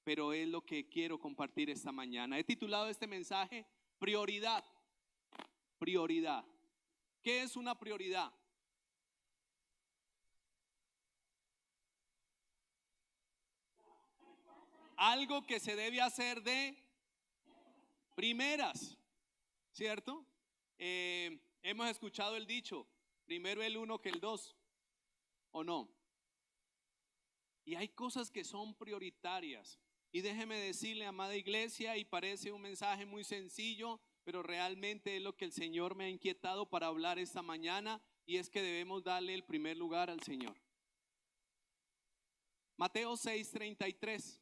pero es lo que quiero compartir esta mañana. He titulado este mensaje Prioridad. Prioridad. ¿Qué es una prioridad? Algo que se debe hacer de primeras, ¿cierto? Hemos escuchado el dicho, primero el uno que el dos, ¿o no? Y hay cosas que son prioritarias. Y déjeme decirle, amada iglesia, y parece un mensaje muy sencillo, pero realmente es lo que el Señor me ha inquietado para hablar esta mañana, y es que debemos darle el primer lugar al Señor. Mateo 6:33.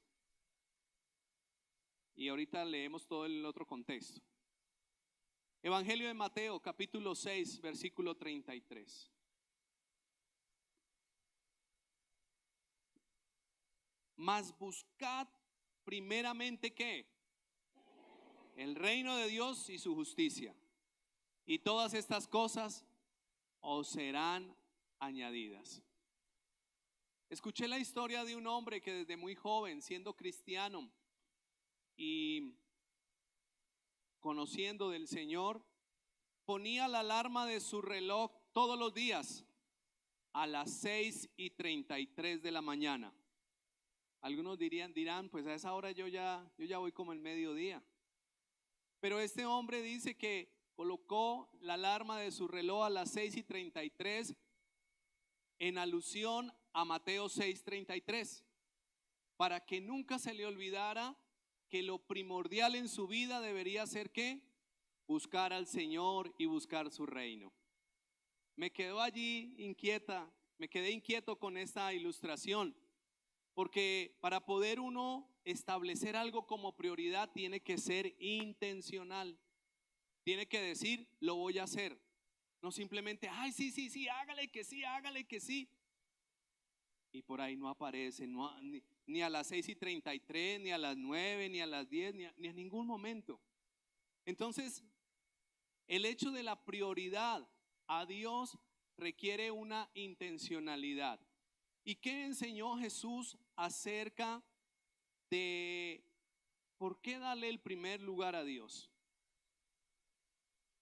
Y ahorita leemos todo el otro contexto. Evangelio de Mateo, capítulo 6, versículo 33. Mas buscad primeramente ¿qué? El reino de Dios y su justicia. Y todas estas cosas os serán añadidas. Escuché la historia de un hombre que desde muy joven, siendo cristiano y conociendo del Señor, ponía la alarma de su reloj todos los días a las 6:33 de la mañana. Algunos dirán, pues a esa hora yo ya voy como el mediodía. Pero este hombre dice que colocó la alarma de su reloj a las 6:33 en alusión a Mateo 6:33, para que nunca se le olvidara que lo primordial en su vida debería ser ¿qué? Buscar al Señor y buscar su reino. Me quedó allí me quedé inquieto con esta ilustración, porque para poder uno establecer algo como prioridad tiene que ser intencional. Tiene que decir, lo voy a hacer. No simplemente, ay, sí, hágale que sí. Y por ahí no aparece, ni a las 6:33, ni a las 9, ni a las 10, ni a ningún momento. Entonces, el hecho de la prioridad a Dios requiere una intencionalidad. ¿Y qué enseñó Jesús acerca de por qué darle el primer lugar a Dios?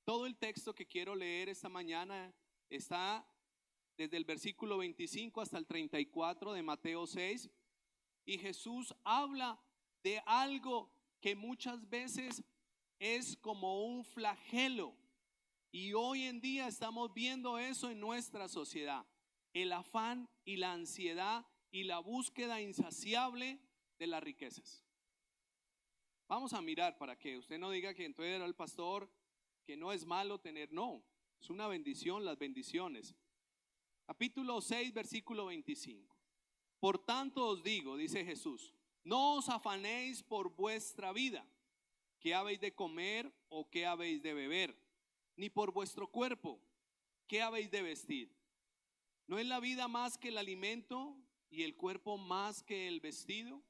Todo el texto que quiero leer esta mañana está desde el versículo 25 hasta el 34 de Mateo 6. Y Jesús habla de algo que muchas veces es como un flagelo. Y hoy en día estamos viendo eso en nuestra sociedad. El afán y la ansiedad y la búsqueda insaciable de las riquezas. Vamos a mirar para que usted no diga que entonces era el pastor, que no es malo tener, no, es una bendición las bendiciones. Capítulo 6, versículo 25. Por tanto os digo, dice Jesús, no os afanéis por vuestra vida, qué habéis de comer o qué habéis de beber, ni por vuestro cuerpo, qué habéis de vestir. ¿No es la vida más que el alimento y el cuerpo más que el vestido?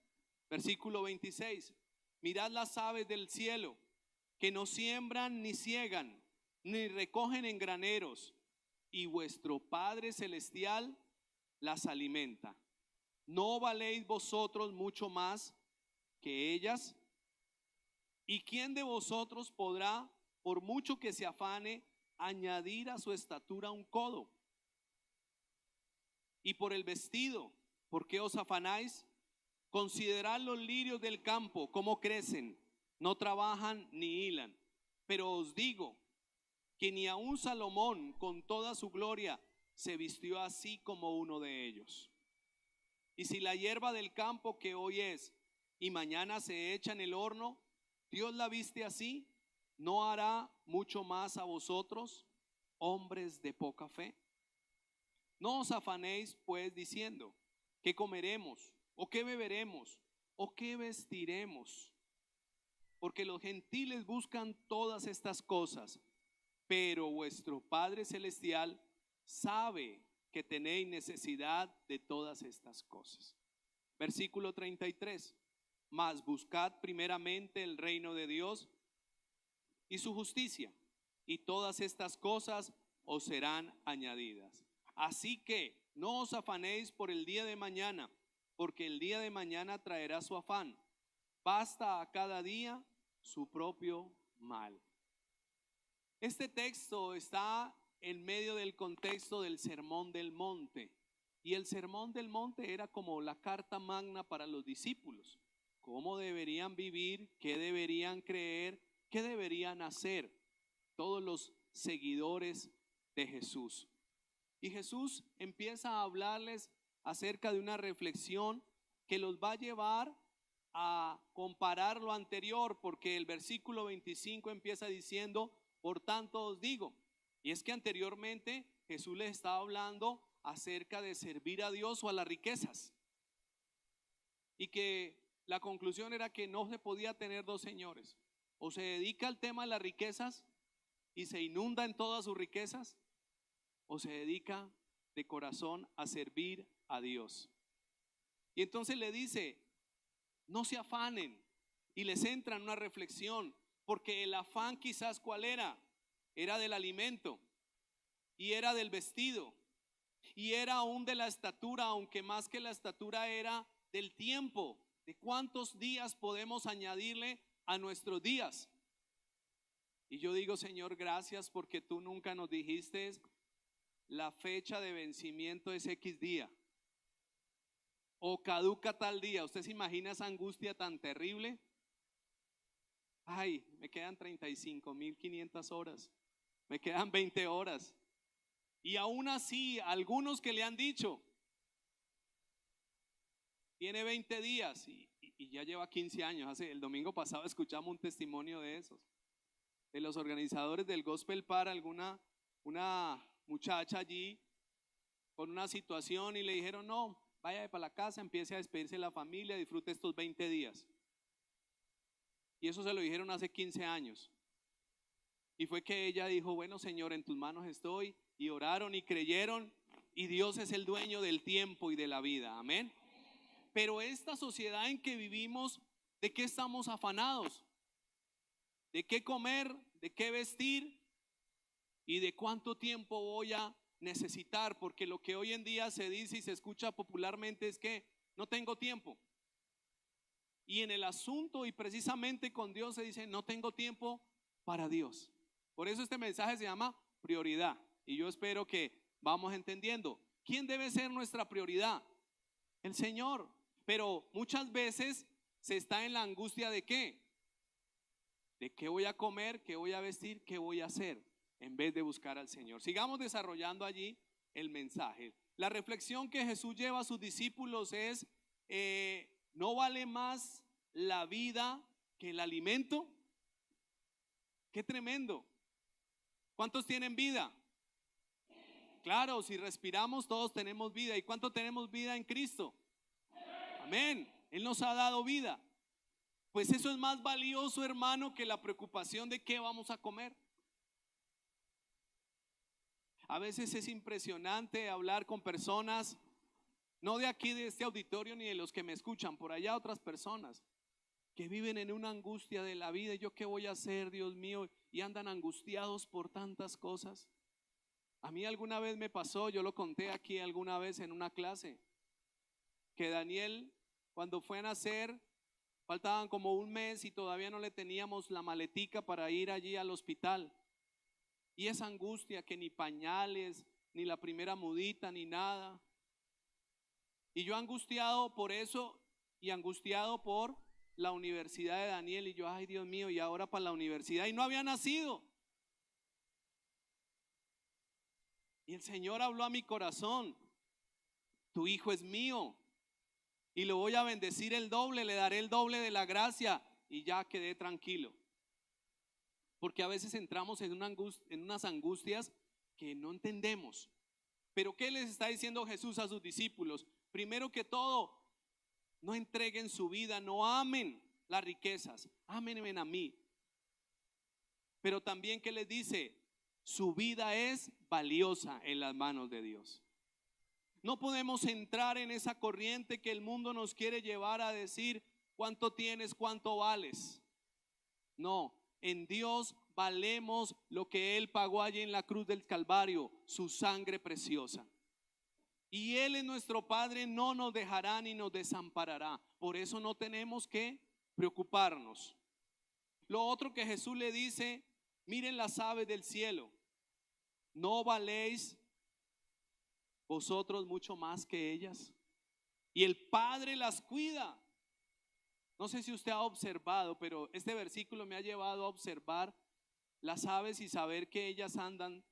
Versículo 26. Mirad las aves del cielo, que no siembran ni ciegan, ni recogen en graneros, y vuestro Padre Celestial las alimenta. ¿No valéis vosotros mucho más que ellas? ¿Y quién de vosotros podrá, por mucho que se afane, añadir a su estatura un codo? Y por el vestido, ¿por qué os afanáis? Considerad los lirios del campo, cómo crecen, no trabajan ni hilan. Pero os digo que ni aun Salomón con toda su gloria se vistió así como uno de ellos. Y si la hierba del campo que hoy es y mañana se echa en el horno, Dios la viste así, ¿no hará mucho más a vosotros, hombres de poca fe? No os afanéis pues diciendo, ¿qué comeremos? ¿O qué beberemos? ¿O qué vestiremos? Porque los gentiles buscan todas estas cosas, pero vuestro Padre Celestial sabe que tenéis necesidad de todas estas cosas. Versículo 33. Mas buscad primeramente el reino de Dios y su justicia, y todas estas cosas os serán añadidas. Así que no os afanéis por el día de mañana, porque el día de mañana traerá su afán. basta a cada día su propio mal. Este texto está en medio del contexto del Sermón del Monte. Y el Sermón del Monte era como la carta magna para los discípulos. Cómo deberían vivir, qué deberían creer, qué deberían hacer todos los seguidores de Jesús. Y Jesús empieza a hablarles acerca de una reflexión que los va a llevar a comparar lo anterior, porque el versículo 25 empieza diciendo: por tanto os digo. Y es que anteriormente Jesús les estaba hablando acerca de servir a Dios o a las riquezas, y que la conclusión era que no se podía tener dos señores. O se dedica al tema de las riquezas y se inunda en todas sus riquezas, o se dedica de corazón a servir a Dios. Y entonces le dice: no se afanen, y les entra en una reflexión, porque el afán quizás ¿cuál era? Era del alimento, y era del vestido, y era aún de la estatura, aunque más que la estatura era del tiempo, de cuántos días podemos añadirle a nuestros días. Y yo digo: Señor, gracias, porque tú nunca nos dijiste la fecha de vencimiento es X día, o caduca tal día. ¿Usted se imagina esa angustia tan terrible? Ay, me quedan 35.500 horas, me quedan 20 horas. Y aún así, algunos que le han dicho, tiene 20 días y ya lleva 15 años. El domingo pasado escuchamos un testimonio de esos, de los organizadores del Gospel Para, una muchacha allí con una situación, y le dijeron: no, vaya para la casa, empiece a despedirse de la familia, disfrute estos 20 días. Y eso se lo dijeron hace 15 años. Y fue que ella dijo: bueno, Señor, en tus manos estoy. Y oraron y creyeron, y Dios es el dueño del tiempo y de la vida. Amén. Pero esta sociedad en que vivimos, ¿de qué estamos afanados? ¿De qué comer? ¿De qué vestir? ¿Y de cuánto tiempo voy a necesitar? Porque lo que hoy en día se dice y se escucha popularmente es que no tengo tiempo. Y en el asunto y precisamente con Dios se dice: no tengo tiempo para Dios. Por eso este mensaje se llama prioridad. Y yo espero que vamos entendiendo. ¿Quién debe ser nuestra prioridad? El Señor. Pero muchas veces se está en la angustia de ¿qué? De qué voy a comer, qué voy a vestir, qué voy a hacer, en vez de buscar al Señor. Sigamos desarrollando allí el mensaje. La reflexión que Jesús lleva a sus discípulos es: ¿no vale más la vida que el alimento? Qué tremendo. ¿Cuántos tienen vida? Claro, si respiramos todos tenemos vida. ¿Y cuánto tenemos vida en Cristo? Amén. Él nos ha dado vida. Pues eso es más valioso, hermano, que la preocupación de qué vamos a comer. A veces es impresionante hablar con personas, no de aquí, de este auditorio, ni de los que me escuchan, por allá otras personas que viven en una angustia de la vida. ¿Yo qué voy a hacer, Dios mío? Y andan angustiados por tantas cosas. A mí alguna vez me pasó, yo lo conté aquí alguna vez en una clase, que Daniel, cuando fue a nacer, faltaban como un mes y todavía no le teníamos la maletica para ir allí al hospital. Y esa angustia, que ni pañales, ni la primera mudita, ni nada. Y yo angustiado por eso y angustiado por la universidad de Daniel. Y yo: ay, Dios mío, y ahora para la universidad. Y no había nacido. Y el Señor habló a mi corazón: tu hijo es mío y lo voy a bendecir el doble, le daré el doble de la gracia. Y ya quedé tranquilo. Porque a veces entramos en unas angustias que no entendemos. Pero ¿qué les está diciendo Jesús a sus discípulos? Primero que todo, no entreguen su vida, no amen las riquezas, ámenme a mí. Pero también, ¿qué les dice? Su vida es valiosa en las manos de Dios. No podemos entrar en esa corriente que el mundo nos quiere llevar a decir: ¿cuánto tienes? ¿Cuánto vales? No, en Dios valemos lo que Él pagó allí en la cruz del Calvario, su sangre preciosa. Y Él es nuestro Padre, no nos dejará ni nos desamparará. Por eso no tenemos que preocuparnos. Lo otro que Jesús le dice, miren las aves del cielo, ¿no valéis vosotros mucho más que ellas? Y el Padre las cuida. No sé si usted ha observado, pero este versículo me ha llevado a observar las aves y saber que ellas andan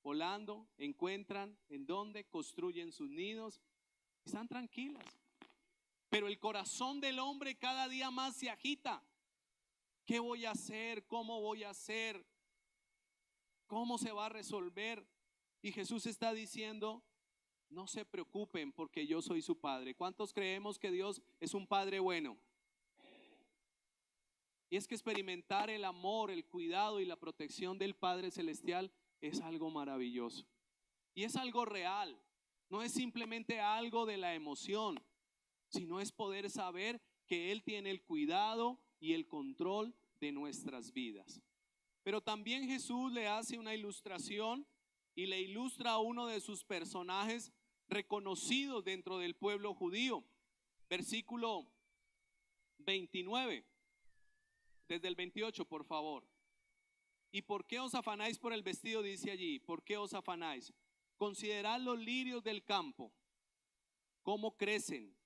volando, encuentran en dónde, construyen sus nidos, están tranquilas. Pero el corazón del hombre cada día más se agita. ¿Qué voy a hacer? ¿Cómo voy a hacer? ¿Cómo se va a resolver? Y Jesús está diciendo, no se preocupen porque yo soy su Padre. ¿Cuántos creemos que Dios es un Padre bueno? Y es que experimentar el amor, el cuidado y la protección del Padre Celestial es algo maravilloso. Y es algo real. No es simplemente algo de la emoción, sino es poder saber que Él tiene el cuidado y el control de nuestras vidas. Pero también Jesús le hace una ilustración y le ilustra a uno de sus personajes reconocidos dentro del pueblo judío. Versículo 29, desde el 28, por favor. ¿Y por qué os afanáis por el vestido? Dice allí, ¿por qué os afanáis? Considerad los lirios del campo, cómo crecen,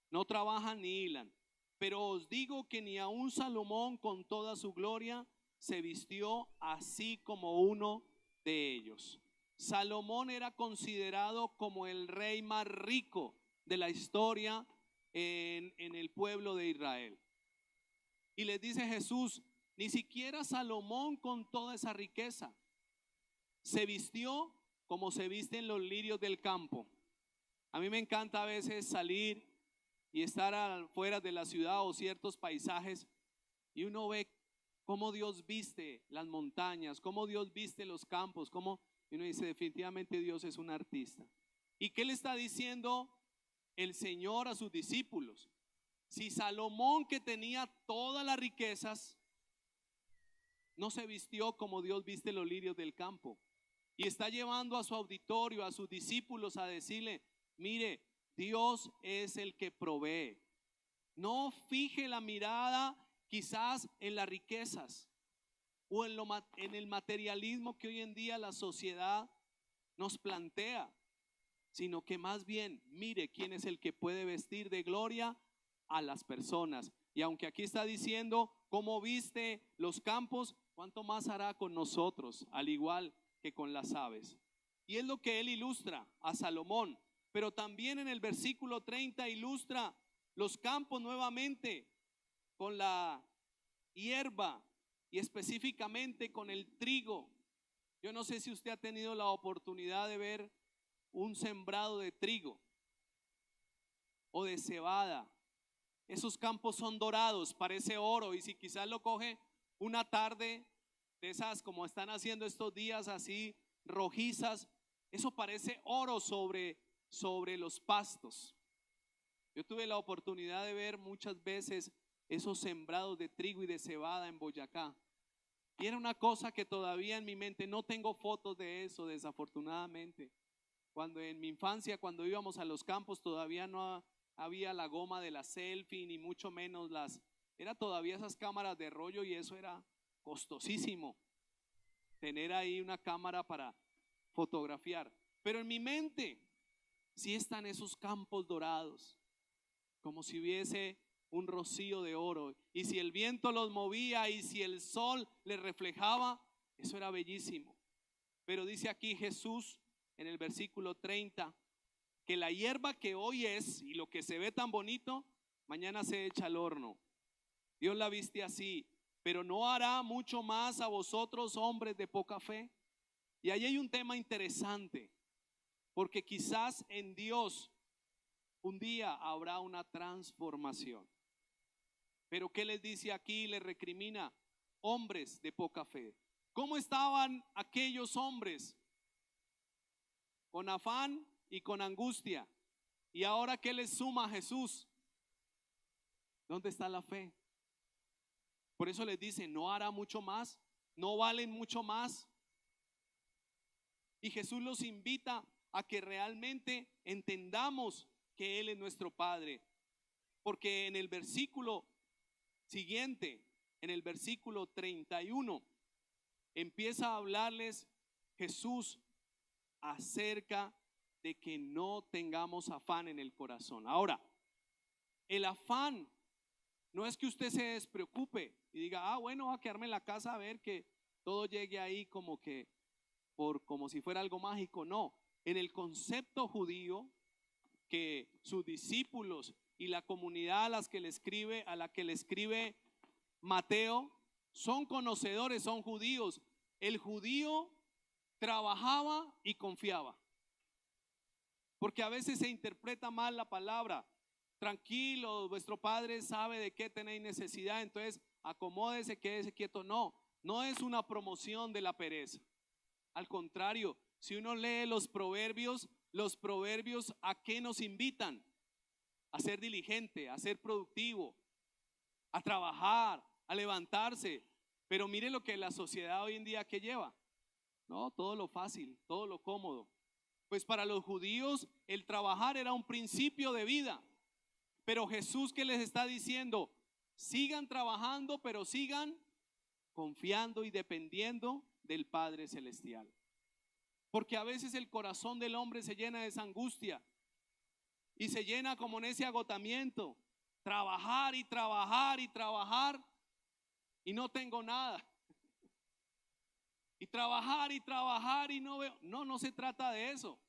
no trabajan ni hilan. Pero os digo que ni aun Salomón con toda su gloria se vistió así como uno de ellos. Salomón era considerado como el rey más rico de la historia en el pueblo de Israel. Y les dice Jesús, ni siquiera Salomón con toda esa riqueza se vistió como se visten los lirios del campo. A mí me encanta a veces salir y estar afuera de la ciudad o ciertos paisajes y uno ve cómo Dios viste las montañas, cómo Dios viste los campos, y uno dice definitivamente Dios es un artista. ¿Y qué le está diciendo el Señor a sus discípulos? Si Salomón, que tenía todas las riquezas, no se vistió como Dios viste los lirios del campo, y está llevando a su auditorio, a sus discípulos a decirle, mire, Dios es el que provee. No fije la mirada quizás en las riquezas o en el materialismo que hoy en día la sociedad nos plantea, sino que más bien mire quién es el que puede vestir de gloria a las personas. Y aunque aquí está diciendo cómo viste los campos, ¿cuánto más hará con nosotros, al igual que con las aves? Y es lo que él ilustra a Salomón. Pero también en el versículo 30 ilustra los campos nuevamente con la hierba y específicamente con el trigo. Yo no sé si usted ha tenido la oportunidad de ver un sembrado de trigo o de cebada. Esos campos son dorados, parece oro, y si quizás lo coge una tarde de esas como están haciendo estos días así rojizas, eso parece oro sobre los pastos. Yo tuve la oportunidad de ver muchas veces esos sembrados de trigo y de cebada en Boyacá. Y era una cosa que todavía en mi mente, no tengo fotos de eso desafortunadamente. Cuando en mi infancia, cuando íbamos a los campos, todavía no había la goma de la selfie, ni mucho menos era todavía esas cámaras de rollo, y eso era costosísimo, tener ahí una cámara para fotografiar. Pero en mi mente sí están esos campos dorados, como si hubiese un rocío de oro, y si el viento los movía y si el sol les reflejaba, eso era bellísimo. Pero dice aquí Jesús en el versículo 30 que la hierba que hoy es y lo que se ve tan bonito, mañana se echa al horno. Dios la viste así, pero no hará mucho más a vosotros, hombres de poca fe. Y ahí hay un tema interesante, porque quizás en Dios un día habrá una transformación. Pero ¿qué les dice aquí? Les recrimina, hombres de poca fe. ¿Cómo estaban aquellos hombres? Con afán y con angustia. ¿Y ahora qué les suma a Jesús? ¿Dónde está la fe? Por eso les dice, no hará mucho más, no valen mucho más. Y Jesús los invita a que realmente entendamos que Él es nuestro Padre. Porque en el versículo siguiente, en el versículo 31, empieza a hablarles Jesús acerca de que no tengamos afán en el corazón. Ahora, el afán no es que usted se despreocupe y diga, bueno, voy a quedarme en la casa a ver que todo llegue ahí como si fuera algo mágico. No, en el concepto judío, que sus discípulos y la comunidad a la que le escribe Mateo son conocedores, son judíos. El judío trabajaba y confiaba, porque a veces se interpreta mal la palabra. Tranquilo, vuestro Padre sabe de qué tenéis necesidad, entonces acomódese, quédese quieto. No, no es una promoción de la pereza. Al contrario, si uno lee los proverbios ¿a qué nos invitan? A ser diligente, a ser productivo, a trabajar, a levantarse. Pero mire lo que la sociedad hoy en día que lleva. No, todo lo fácil, todo lo cómodo. Pues para los judíos el trabajar era un principio de vida. Pero Jesús, ¿qué les está diciendo? Sigan trabajando, pero sigan confiando y dependiendo del Padre Celestial. Porque a veces el corazón del hombre se llena de esa angustia y se llena como en ese agotamiento. Trabajar y trabajar y trabajar y no tengo nada. Y trabajar y no veo. No se trata de eso.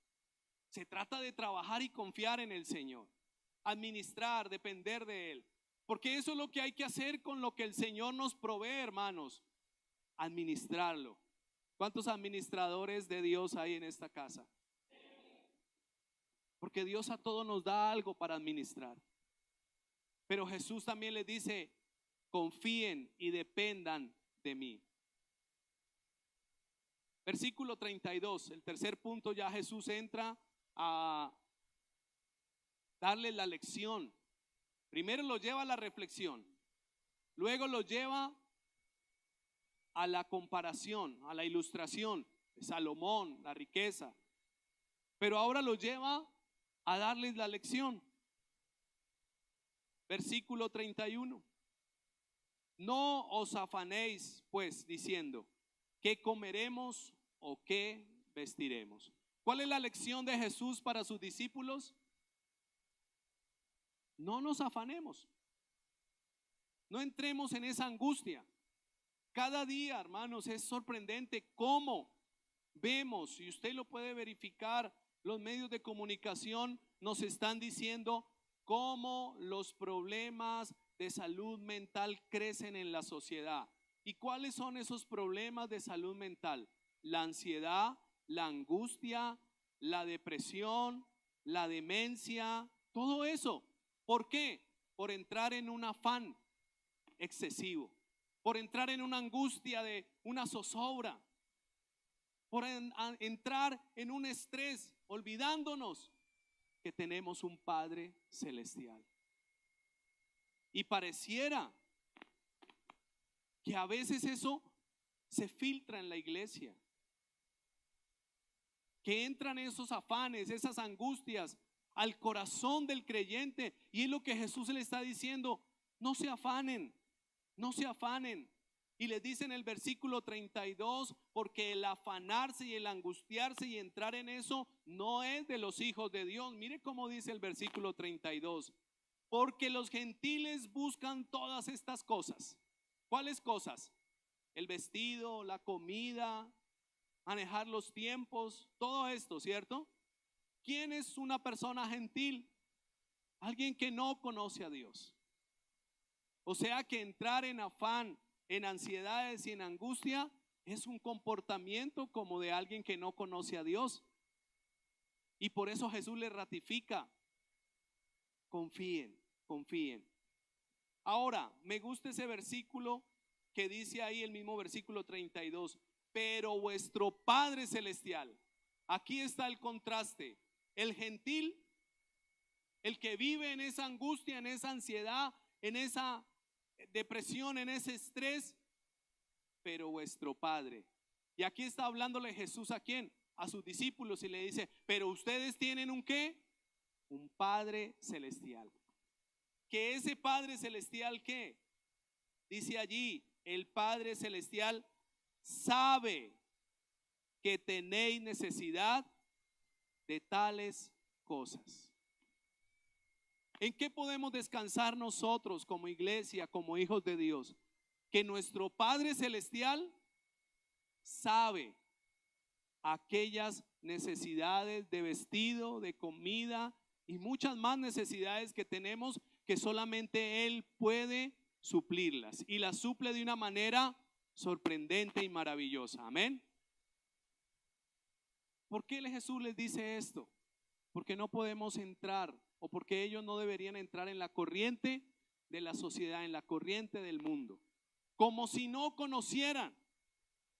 Se trata de trabajar y confiar en el Señor. Administrar, depender de Él. Porque eso es lo que hay que hacer con lo que el Señor nos provee, hermanos. Administrarlo. ¿Cuántos administradores de Dios hay en esta casa? Porque Dios a todos nos da algo para administrar. Pero Jesús también les dice, confíen y dependan de mí. Versículo 32, el tercer punto, ya Jesús entra a darles la lección. Primero lo lleva a la reflexión, luego lo lleva a la comparación, a la ilustración de Salomón, la riqueza, pero ahora lo lleva a darles la lección. Versículo 31. No os afanéis pues diciendo, ¿qué comeremos o qué vestiremos? ¿Cuál es la lección de Jesús para sus discípulos? No nos afanemos. No entremos en esa angustia. Cada día, hermanos, es sorprendente cómo vemos, y usted lo puede verificar, los medios de comunicación nos están diciendo cómo los problemas de salud mental crecen en la sociedad. ¿Y cuáles son esos problemas de salud mental? La ansiedad, la angustia, la depresión, la demencia, todo eso. ¿Por qué? Por entrar en un afán excesivo, por entrar en una angustia de una zozobra, por entrar en un estrés, olvidándonos que tenemos un Padre celestial. Y pareciera que a veces eso se filtra en la iglesia, que entran esos afanes, esas angustias al corazón del creyente, y es lo que Jesús le está diciendo: no se afanen, no se afanen. Y les dice en el versículo 32, porque el afanarse y el angustiarse y entrar en eso no es de los hijos de Dios. Mire cómo dice el versículo 32, porque los gentiles buscan todas estas cosas. ¿Cuáles cosas? El vestido, la comida, manejar los tiempos, todo esto, ¿cierto? ¿Quién es una persona gentil? Alguien que no conoce a Dios. O sea que entrar en afán, en ansiedades y en angustia es un comportamiento como de alguien que no conoce a Dios. Y por eso Jesús le ratifica: confíen, confíen. Ahora, me gusta ese versículo que dice ahí, el mismo versículo 32, pero vuestro Padre Celestial. Aquí está el contraste. El gentil, el que vive en esa angustia, en esa ansiedad, en esa depresión, en ese estrés, pero vuestro Padre. Y aquí está hablándole Jesús ¿a quién? A sus discípulos, y le dice: pero ustedes tienen ¿un qué? Un Padre celestial. ¿Que ese Padre celestial qué? dice allí, el Padre Celestial sabe que tenéis necesidad de tales cosas. ¿En qué podemos descansar nosotros como iglesia, como hijos de Dios? Que nuestro Padre Celestial sabe aquellas necesidades de vestido, de comida y muchas más necesidades que tenemos, que solamente Él puede suplirlas, y las suple de una manera sorprendente y maravillosa. Amén. ¿Por qué Jesús les dice esto? Porque no podemos entrar, o porque ellos no deberían entrar en la corriente de la sociedad, en la corriente del mundo, como si no conocieran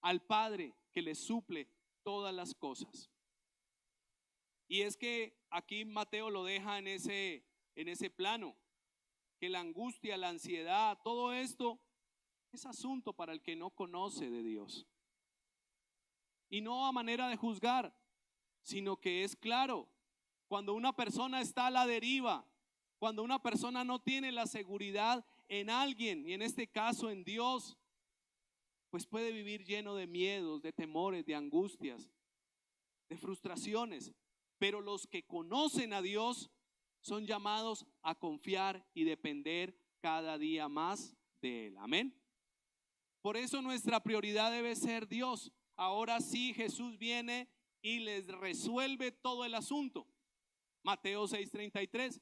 al Padre que les suple todas las cosas. Y es que aquí Mateo lo deja en ese plano, que la angustia, la ansiedad, todo esto es asunto para el que no conoce de Dios. Y no a manera de juzgar, sino que es claro, cuando una persona está a la deriva, cuando una persona no tiene la seguridad en alguien, y en este caso en Dios, pues puede vivir lleno de miedos, de temores, de angustias, de frustraciones. Pero los que conocen a Dios son llamados a confiar y depender cada día más de Él. Amén. Por eso nuestra prioridad debe ser Dios. Ahora sí, Jesús viene y les resuelve todo el asunto. Mateo 6:33.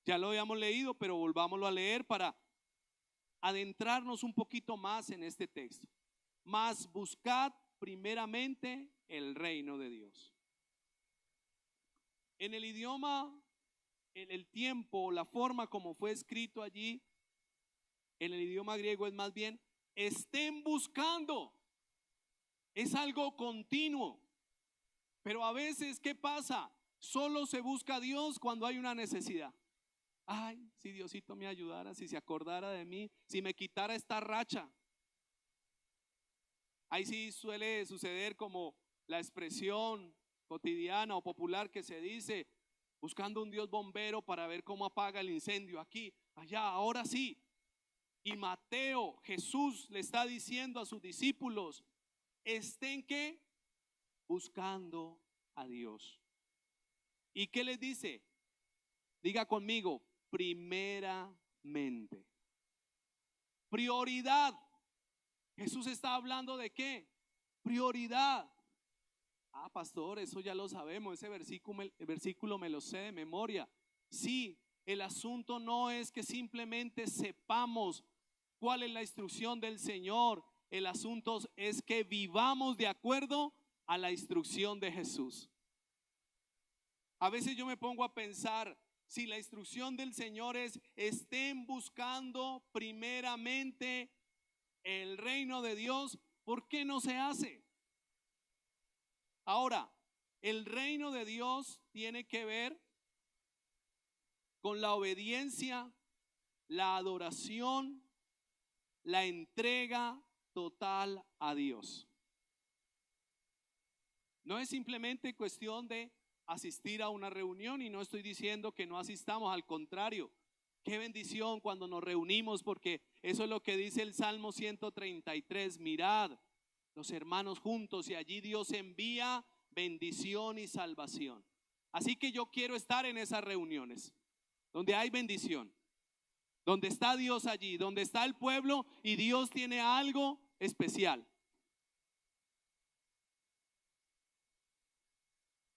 Ya lo habíamos leído, pero volvámoslo a leer para adentrarnos un poquito más en este texto. Mas buscad primeramente el reino de Dios. En el idioma, en el tiempo, la forma como fue escrito allí, en el idioma griego es más bien, estén buscando. Es algo continuo. Pero a veces, ¿qué pasa? Solo se busca a Dios cuando hay una necesidad. Ay, si Diosito me ayudara, si se acordara de mí, si me quitara esta racha. Ahí sí suele suceder como la expresión cotidiana o popular que se dice, buscando un Dios bombero para ver cómo apaga el incendio aquí, allá, ahora sí. Y Mateo, Jesús le está diciendo a sus discípulos, estén ¿qué? Buscando a Dios. ¿Y qué les dice? Diga conmigo, primeramente. Prioridad. Jesús está hablando de ¿qué? Prioridad. Ah, pastor, eso ya lo sabemos, ese versículo me lo sé de memoria. Sí, el asunto no es que simplemente sepamos cuál es la instrucción del Señor. El asunto es que vivamos de acuerdo a la instrucción de Jesús. A veces yo me pongo a pensar, si la instrucción del Señor es, estén buscando primeramente el reino de Dios, ¿por qué no se hace? Ahora, el reino de Dios tiene que ver con la obediencia, la adoración, la entrega total a Dios. No es simplemente cuestión de asistir a una reunión, y no estoy diciendo que no asistamos, al contrario, qué bendición cuando nos reunimos, porque eso es lo que dice el Salmo 133, mirad los hermanos juntos y allí Dios envía bendición y salvación. Así que yo quiero estar en esas reuniones donde hay bendición, donde está Dios allí, donde está el pueblo y Dios tiene algo especial.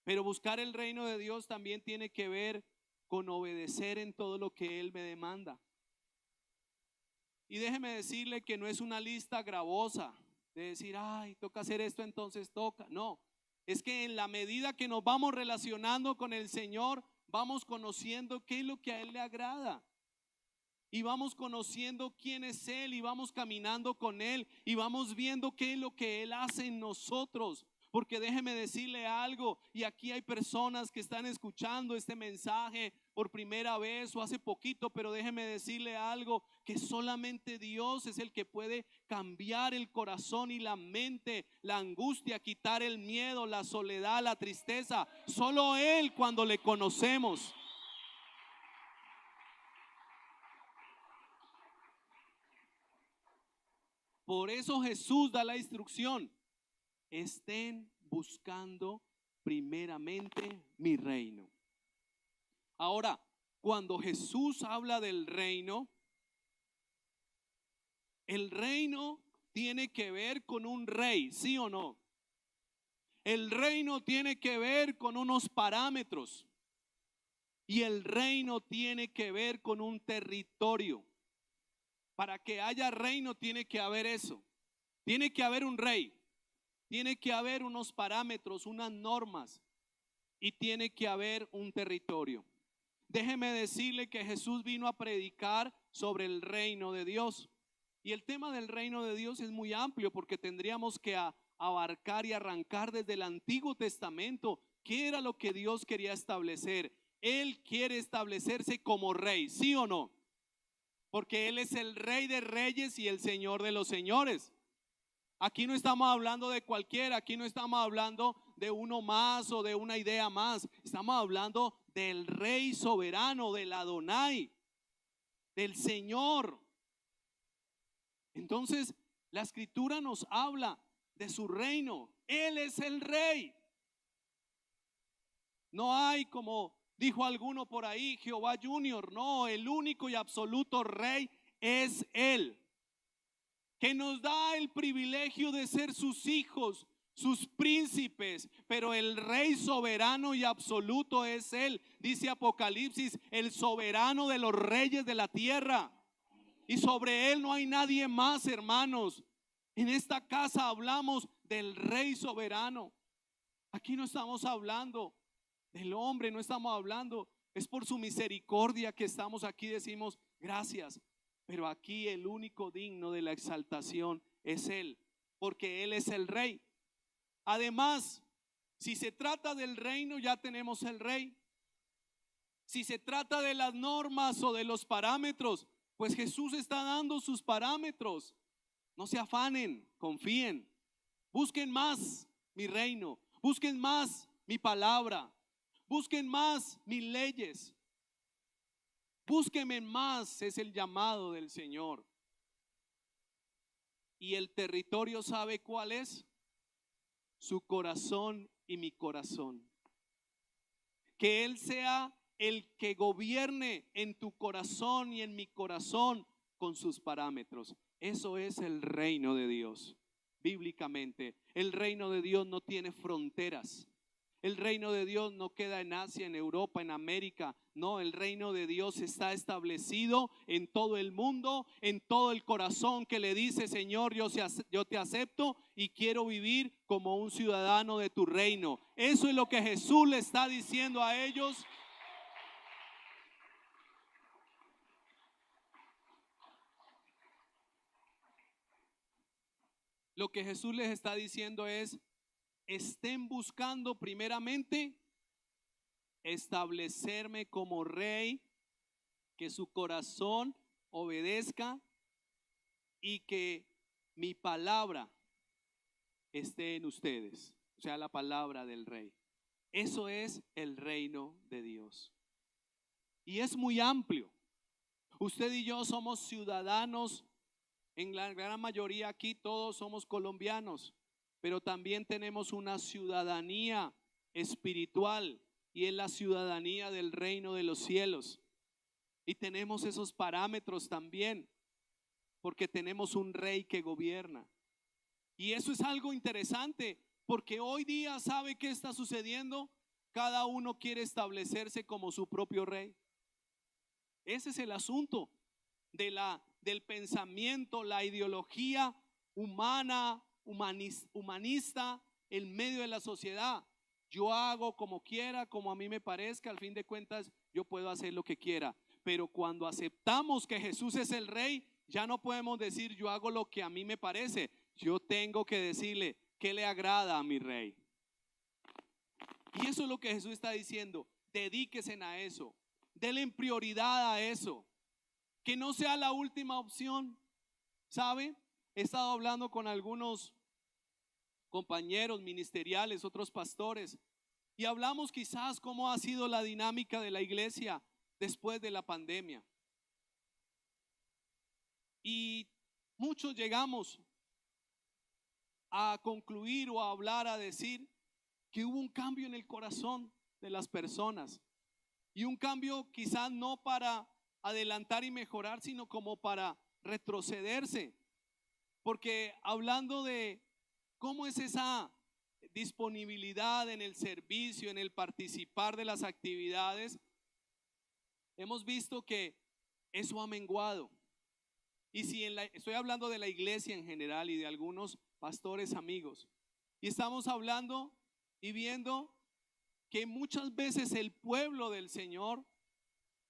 Pero buscar el reino de Dios también tiene que ver con obedecer en todo lo que Él me demanda. Y déjeme decirle que no es una lista gravosa de decir, ay, toca hacer esto, entonces toca. No, es que en la medida que nos vamos relacionando con el Señor, vamos conociendo qué es lo que a Él le agrada. Y vamos conociendo quién es Él y vamos caminando con Él y vamos viendo qué es lo que Él hace en nosotros. Porque déjeme decirle algo, y aquí hay personas que están escuchando este mensaje por primera vez o hace poquito, pero déjeme decirle algo, que solamente Dios es el que puede cambiar el corazón y la mente, la angustia, quitar el miedo, la soledad, la tristeza. Solo Él, cuando le conocemos. Por eso Jesús da la instrucción: estén buscando primeramente mi reino. Ahora, cuando Jesús habla del reino, el reino tiene que ver con un rey, ¿sí o no? El reino tiene que ver con unos parámetros y el reino tiene que ver con un territorio. Para que haya reino tiene que haber eso. Tiene que haber un rey, tiene que haber unos parámetros, unas normas y tiene que haber un territorio. Déjeme decirle que Jesús vino a predicar sobre el reino de Dios. Y el tema del reino de Dios es muy amplio porque tendríamos que abarcar y arrancar desde el Antiguo Testamento. ¿Qué era lo que Dios quería establecer? Él quiere establecerse como rey, ¿sí o no? Porque Él es el Rey de reyes y el Señor de los señores. Aquí no estamos hablando de cualquiera, aquí no estamos hablando de uno más o de una idea más. Estamos hablando del Rey soberano, del Adonai, del Señor. Entonces, la Escritura nos habla de su reino. Él es el Rey. No hay, como dijo alguno por ahí, Jehová Junior. No, el único y absoluto Rey es Él, que nos da el privilegio de ser sus hijos, sus príncipes, pero el Rey soberano y absoluto es Él. Dice Apocalipsis, el soberano de los reyes de la tierra. Y sobre Él no hay nadie más, hermanos. En esta casa hablamos del Rey soberano. Aquí no estamos hablando del hombre, no estamos hablando. Es por su misericordia que estamos aquí, decimos gracias. Pero aquí el único digno de la exaltación es Él, porque Él es el Rey. Además, si se trata del reino, ya tenemos el Rey. Si se trata de las normas o de los parámetros, pues Jesús está dando sus parámetros. No se afanen, confíen. Busquen más mi reino, busquen más mi palabra, busquen más mis leyes. Búsquenme más, es el llamado del Señor. Y el territorio, ¿sabe cuál es? Su corazón y mi corazón. Que Él sea el que gobierne en tu corazón y en mi corazón con sus parámetros. Eso es el reino de Dios. Bíblicamente, el reino de Dios no tiene fronteras. El reino de Dios no queda en Asia, en Europa, en América. No, el reino de Dios está establecido en todo el mundo, en todo el corazón que le dice: Señor, yo te acepto y quiero vivir como un ciudadano de tu reino. Eso es lo que Jesús le está diciendo a ellos. Lo que Jesús les está diciendo es: estén buscando primeramente establecerme como rey, que su corazón obedezca y que mi palabra esté en ustedes, o sea, la palabra del rey. Eso es el reino de Dios. Y es muy amplio. Usted y yo somos ciudadanos, en la gran mayoría aquí todos somos colombianos, pero también tenemos una ciudadanía espiritual y es la ciudadanía del reino de los cielos. Y tenemos esos parámetros también, porque tenemos un rey que gobierna. Y eso es algo interesante, porque hoy día, ¿sabe qué está sucediendo? Cada uno quiere establecerse como su propio rey. Ese es el asunto del pensamiento, la ideología humana, humanista en medio de la sociedad. Yo hago como quiera, como a mí me parezca, al fin de cuentas yo puedo hacer lo que quiera. Pero cuando aceptamos que Jesús es el rey, ya no podemos decir yo hago lo que a mí me parece. Yo tengo que decirle qué le agrada a mi rey. Y eso es lo que Jesús está diciendo. Dedíquese a eso, denle prioridad a eso, que no sea la última opción. ¿Sabe? He estado hablando con algunos compañeros ministeriales, otros pastores, y hablamos quizás cómo ha sido la dinámica de la iglesia después de la pandemia. Y muchos llegamos a concluir o a hablar, a decir que hubo un cambio en el corazón de las personas. Y un cambio quizás no para adelantar y mejorar, sino como para retrocederse. Porque hablando de cómo es esa disponibilidad en el servicio, en el participar de las actividades, hemos visto que eso ha menguado. Y si estoy hablando de la iglesia en general y de algunos pastores amigos, y estamos hablando y viendo que muchas veces el pueblo del Señor,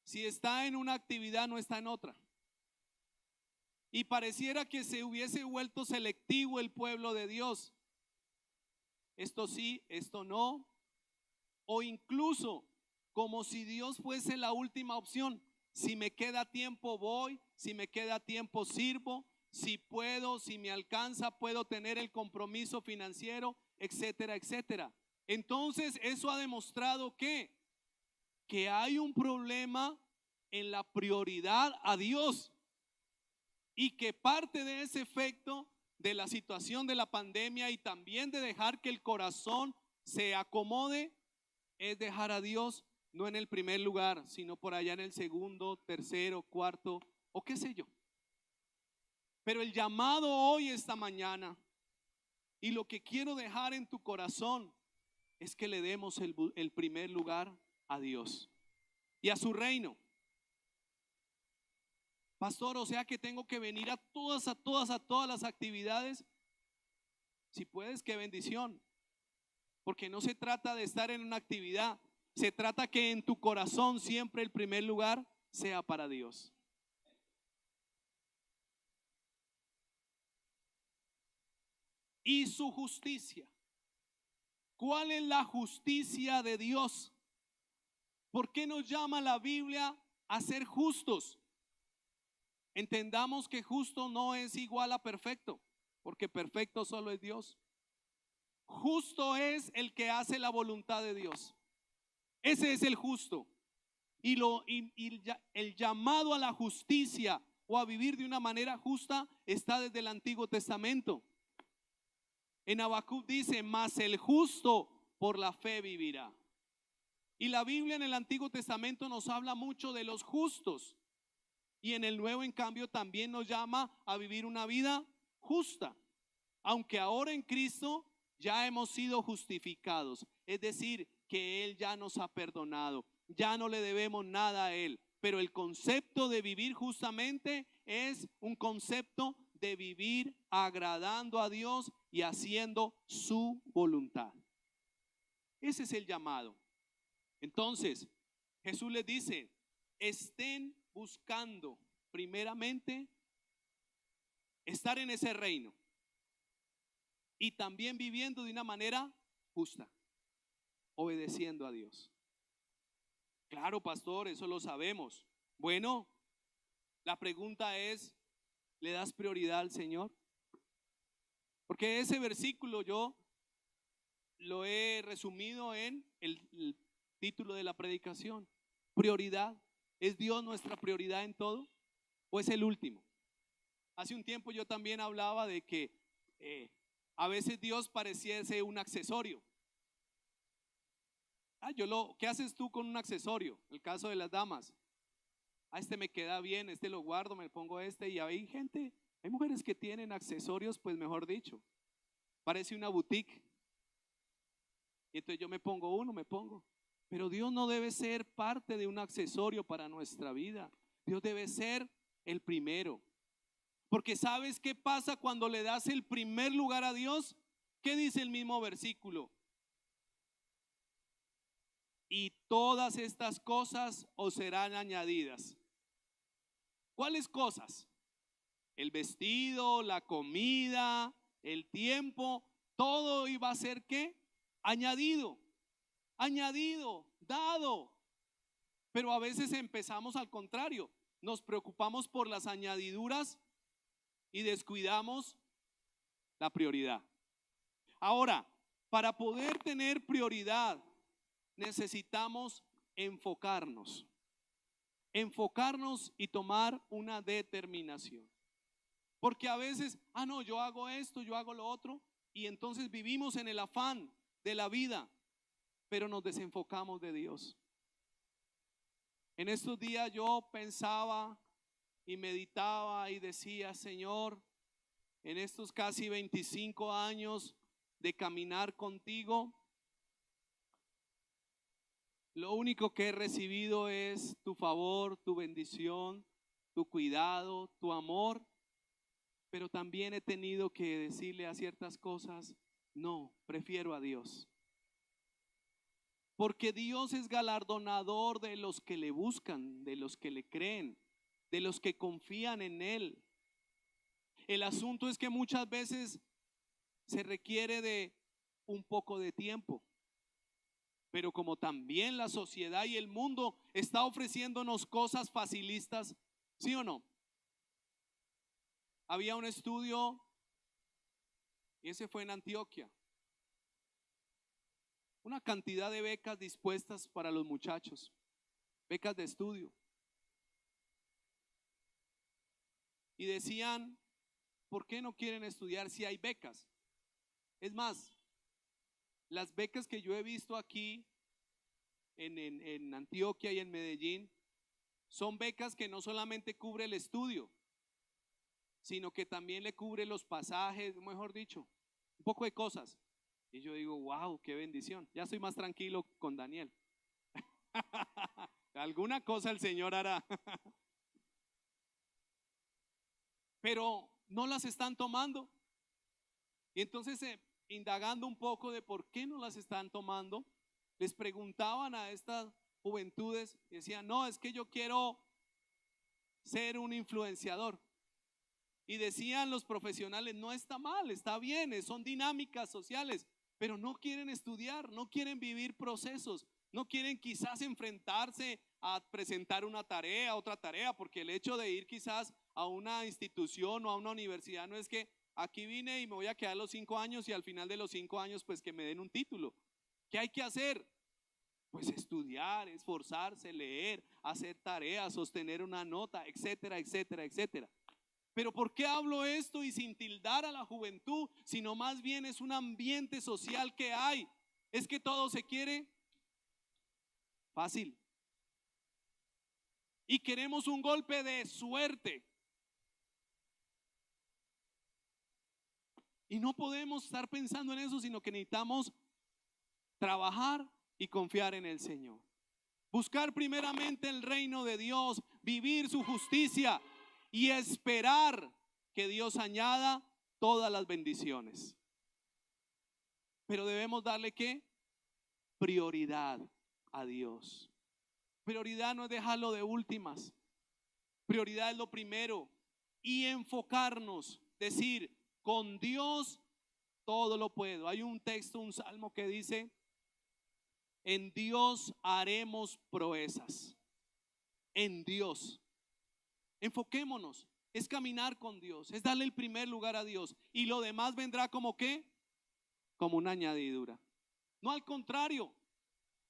si está en una actividad, no está en otra. Y pareciera que se hubiese vuelto selectivo el pueblo de Dios. Esto sí, esto no. O incluso como si Dios fuese la última opción. Si me queda tiempo voy, si me queda tiempo sirvo, si puedo, si me alcanza, puedo tener el compromiso financiero, etcétera, etcétera. Entonces eso ha demostrado que hay un problema en la prioridad a Dios, y que parte de ese efecto de la situación de la pandemia y también de dejar que el corazón se acomode es dejar a Dios no en el primer lugar, sino por allá en el segundo, tercero, cuarto o qué sé yo. Pero el llamado hoy, esta mañana, y lo que quiero dejar en tu corazón es que le demos el primer lugar a Dios y a su reino. Pastor, o sea que tengo que venir a todas las actividades. Si puedes, qué bendición. Porque no se trata de estar en una actividad, se trata que en tu corazón siempre el primer lugar sea para Dios. Y su justicia. ¿Cuál es la justicia de Dios? ¿Por qué nos llama la Biblia a ser justos? Entendamos que justo no es igual a perfecto, porque perfecto solo es Dios. Justo es el que hace la voluntad de Dios. Ese es el justo. Y el llamado a la justicia o a vivir de una manera justa está desde el Antiguo Testamento. En Habacuc dice: mas el justo por la fe vivirá. Y la Biblia en el Antiguo Testamento nos habla mucho de los justos. Y en el Nuevo, en cambio, también nos llama a vivir una vida justa. Aunque ahora en Cristo ya hemos sido justificados. Es decir, que Él ya nos ha perdonado. Ya no le debemos nada a Él. Pero el concepto de vivir justamente es un concepto de vivir agradando a Dios y haciendo su voluntad. Ese es el llamado. Entonces, Jesús les dice: estén buscando primeramente estar en ese reino y también viviendo de una manera justa, obedeciendo a Dios. Claro, pastor, eso lo sabemos. Bueno, la pregunta es: ¿le das prioridad al Señor? Porque ese versículo yo lo he resumido en el título de la predicación. Prioridad. ¿Es Dios nuestra prioridad en todo? ¿O es el último? Hace un tiempo yo también hablaba de que a veces Dios pareciese un accesorio. ¿Qué haces tú con un accesorio? El caso de las damas. Este me queda bien, este lo guardo, me pongo este. Y hay mujeres que tienen accesorios, pues mejor dicho, parece una boutique. Y entonces yo me pongo. Pero Dios no debe ser parte de un accesorio para nuestra vida. Dios debe ser el primero. Porque ¿sabes qué pasa cuando le das el primer lugar a Dios? ¿Qué dice el mismo versículo? Y todas estas cosas os serán añadidas. ¿Cuáles cosas? El vestido, la comida, el tiempo, todo iba a ser ¿qué? Añadido, dado. Pero a veces empezamos al contrario, nos preocupamos por las añadiduras y descuidamos la prioridad. Ahora, para poder tener prioridad necesitamos enfocarnos y tomar una determinación. Porque a veces, no, yo hago esto, yo hago lo otro, y entonces vivimos en el afán de la vida, pero nos desenfocamos de Dios. En estos días yo pensaba y meditaba y decía, Señor, en estos casi 25 años de caminar contigo, lo único que he recibido es tu favor, tu bendición, tu cuidado, tu amor, pero también he tenido que decirle a ciertas cosas, no, prefiero a Dios. Porque Dios es galardonador de los que le buscan, de los que le creen, de los que confían en Él. El asunto es que muchas veces se requiere de un poco de tiempo. Pero como también la sociedad y el mundo está ofreciéndonos cosas facilistas, ¿sí o no? Había un estudio, y ese fue en Antioquia, una cantidad de becas dispuestas para los muchachos, becas de estudio. Y decían, ¿por qué no quieren estudiar si hay becas? Es más, las becas que yo he visto aquí en Antioquia y en Medellín son becas que no solamente cubre el estudio, sino que también le cubre los pasajes, mejor dicho, un poco de cosas. Y yo digo, wow, qué bendición. Ya estoy más tranquilo con Daniel. Alguna cosa el Señor hará. Pero no las están tomando. Y entonces, indagando un poco de por qué no las están tomando, les preguntaban a estas juventudes y decían, no, es que yo quiero ser un influenciador. Y decían los profesionales, no está mal, está bien, son dinámicas sociales, pero no quieren estudiar, no quieren vivir procesos, no quieren quizás enfrentarse a presentar una tarea, otra tarea, porque el hecho de ir quizás a una institución o a una universidad no es que aquí vine y me voy a quedar los 5 años y al final de los 5 años pues que me den un título. ¿Qué hay que hacer? Pues estudiar, esforzarse, leer, hacer tareas, sostener una nota, etcétera, etcétera, etcétera. Pero ¿por qué hablo esto y sin tildar a la juventud? Sino más bien es un ambiente social que hay. Es que todo se quiere fácil. Y queremos un golpe de suerte. Y no podemos estar pensando en eso, sino que necesitamos trabajar y confiar en el Señor. Buscar primeramente el reino de Dios, vivir su justicia y esperar que Dios añada todas las bendiciones. Pero debemos darle ¿qué? Prioridad a Dios. Prioridad no es dejarlo de últimas. Prioridad es lo primero. Y enfocarnos, decir, con Dios todo lo puedo. Hay un texto, un salmo que dice, en Dios haremos proezas. En Dios. Enfoquémonos, es caminar con Dios, es darle el primer lugar a Dios y lo demás vendrá como ¿qué? Como una añadidura. No, al contrario,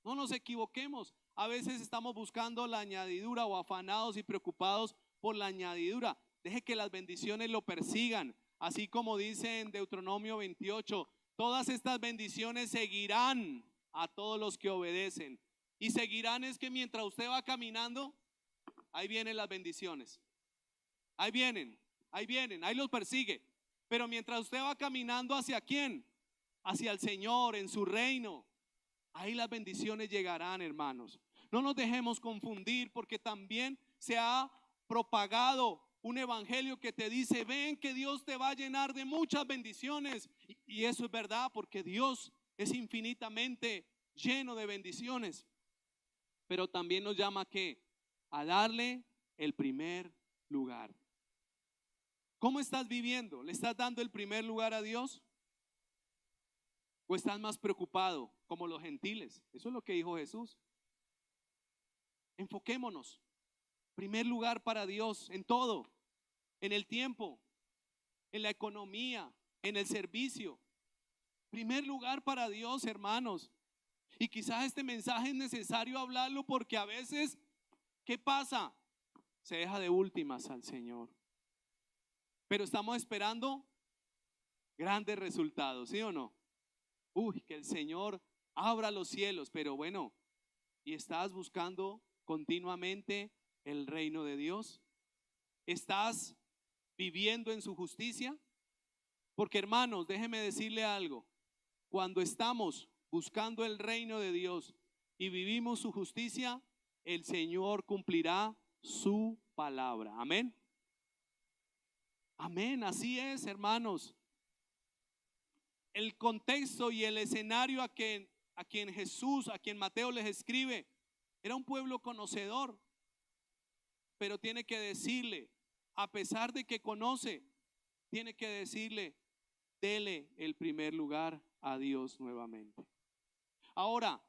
no nos equivoquemos. A veces estamos buscando la añadidura o afanados y preocupados por la añadidura. Deje que las bendiciones lo persigan, así como dice en Deuteronomio 28, todas estas bendiciones seguirán a todos los que obedecen. Y seguirán es que mientras usted va caminando, ahí vienen las bendiciones. Ahí vienen, ahí los persigue. Pero mientras usted va caminando ¿hacia quién? Hacia el Señor, en su reino. Ahí las bendiciones llegarán, hermanos. No nos dejemos confundir porque también se ha propagado un evangelio que te dice, ven que Dios te va a llenar de muchas bendiciones. Y eso es verdad porque Dios es infinitamente lleno de bendiciones. Pero también nos llama ¿qué? A darle el primer lugar. ¿Cómo estás viviendo? ¿Le estás dando el primer lugar a Dios? ¿O estás más preocupado como los gentiles? Eso es lo que dijo Jesús. Enfoquémonos. Primer lugar para Dios en todo, en el tiempo, en la economía, en el servicio. Primer lugar para Dios, hermanos. Y quizás este mensaje es necesario hablarlo porque a veces, ¿qué pasa? Se deja de últimas al Señor. Pero estamos esperando grandes resultados, ¿sí o no? Uy, que el Señor abra los cielos, pero bueno, ¿y estás buscando continuamente el reino de Dios? ¿Estás viviendo en su justicia? Porque hermanos, déjeme decirle algo, cuando estamos buscando el reino de Dios y vivimos su justicia, el Señor cumplirá su palabra. Amén. Amén, así es, hermanos. El contexto y el escenario a quien Jesús, a quien Mateo les escribe, era un pueblo conocedor, pero tiene que decirle, a pesar de que conoce, tiene que decirle, dele el primer lugar a Dios nuevamente. Ahora,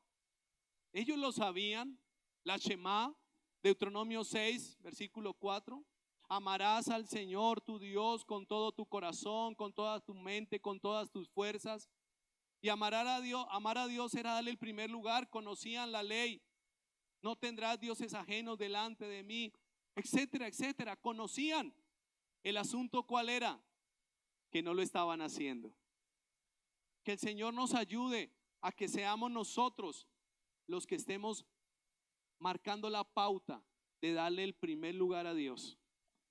ellos lo sabían, la Shema, Deuteronomio 6, versículo 4. Amarás al Señor tu Dios con todo tu corazón, con toda tu mente, con todas tus fuerzas. Y amar a Dios era darle el primer lugar. Conocían la ley. No tendrás dioses ajenos delante de mí, etcétera, etcétera. Conocían el asunto. ¿Cuál era? Que no lo estaban haciendo. Que el Señor nos ayude a que seamos nosotros los que estemos marcando la pauta de darle el primer lugar a Dios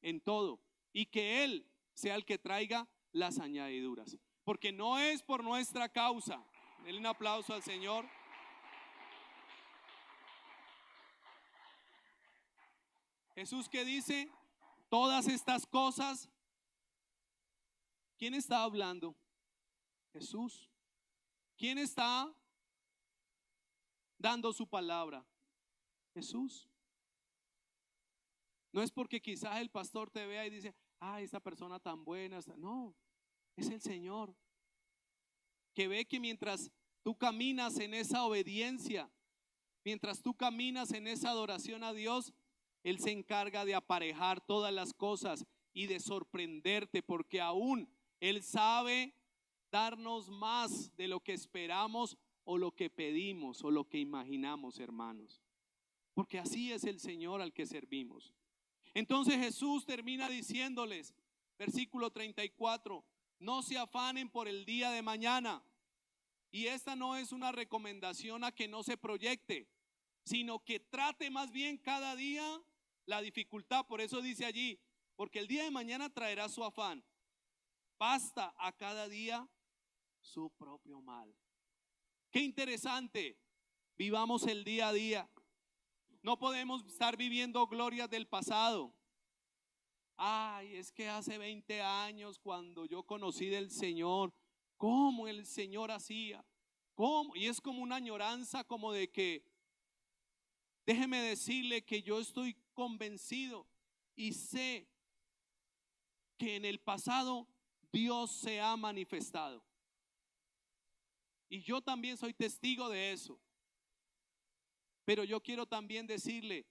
en todo, y que Él sea el que traiga las añadiduras, porque no es por nuestra causa. Denle un aplauso al Señor. Jesús, que dice todas estas cosas, ¿quién está hablando? Jesús. ¿Quién está dando su palabra? Jesús. No es porque quizás el pastor te vea y dice, ah, esta persona tan buena. No, es el Señor, que ve que mientras tú caminas en esa obediencia, mientras tú caminas en esa adoración a Dios, Él se encarga de aparejar todas las cosas y de sorprenderte, porque aún Él sabe darnos más de lo que esperamos o lo que pedimos o lo que imaginamos, hermanos. Porque así es el Señor al que servimos. Entonces Jesús termina diciéndoles, versículo 34, no se afanen por el día de mañana. Y esta no es una recomendación a que no se proyecte, sino que trate más bien cada día la dificultad. Por eso dice allí, porque el día de mañana traerá su afán. Basta a cada día su propio mal. Qué interesante. Vivamos el día a día. No podemos estar viviendo glorias del pasado. Ay, es que hace 20 años cuando yo conocí del Señor, cómo el Señor hacía, cómo, y es como una añoranza, como de que, déjeme decirle que yo estoy convencido y sé que en el pasado Dios se ha manifestado. Y yo también soy testigo de eso. Pero yo quiero también decirle